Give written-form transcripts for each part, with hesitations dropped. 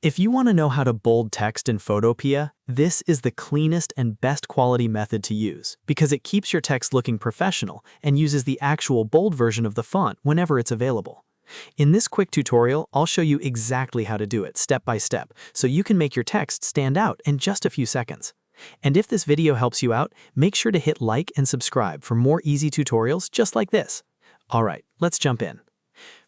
If you want to know how to bold text in Photopea, this is the cleanest and best quality method to use because it keeps your text looking professional and uses the actual bold version of the font whenever it's available. In this quick tutorial, I'll show you exactly how to do it step by step so you can make your text stand out in just a few seconds. And if this video helps you out, make sure to hit like and subscribe for more easy tutorials just like this. Alright, let's jump in.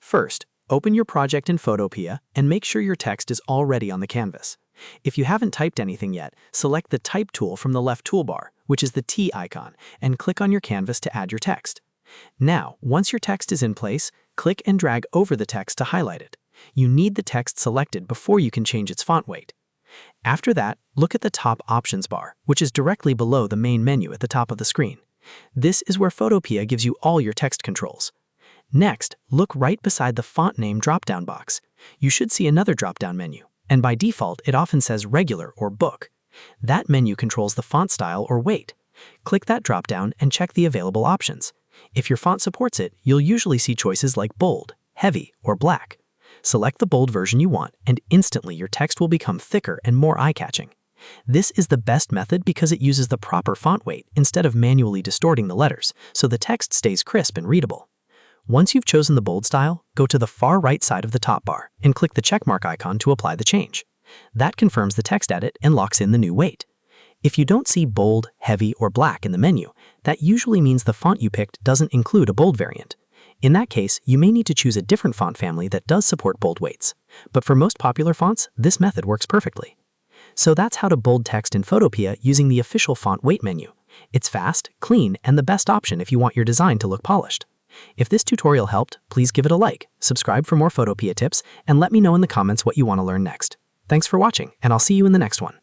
First, open your project in Photopea and make sure your text is already on the canvas. If you haven't typed anything yet, select the Type tool from the left toolbar, which is the T icon, and click on your canvas to add your text. Now, once your text is in place, click and drag over the text to highlight it. You need the text selected before you can change its font weight. After that, look at the top options bar, which is directly below the main menu at the top of the screen. This is where Photopea gives you all your text controls. Next, look right beside the font name drop-down box. You should see another drop-down menu, and by default, it often says Regular or Book. That menu controls the font style or weight. Click that drop-down and check the available options. If your font supports it, you'll usually see choices like Bold, Heavy, or Black. Select the bold version you want, and instantly your text will become thicker and more eye-catching. This is the best method because it uses the proper font weight instead of manually distorting the letters, so the text stays crisp and readable. Once you've chosen the bold style, go to the far right side of the top bar and click the checkmark icon to apply the change. That confirms the text edit and locks in the new weight. If you don't see Bold, Heavy, or Black in the menu, that usually means the font you picked doesn't include a bold variant. In that case, you may need to choose a different font family that does support bold weights. But for most popular fonts, this method works perfectly. So that's how to bold text in Photopea using the official font weight menu. It's fast, clean, and the best option if you want your design to look polished. If this tutorial helped, please give it a like, subscribe for more Photopea tips, and let me know in the comments what you want to learn next. Thanks for watching, and I'll see you in the next one.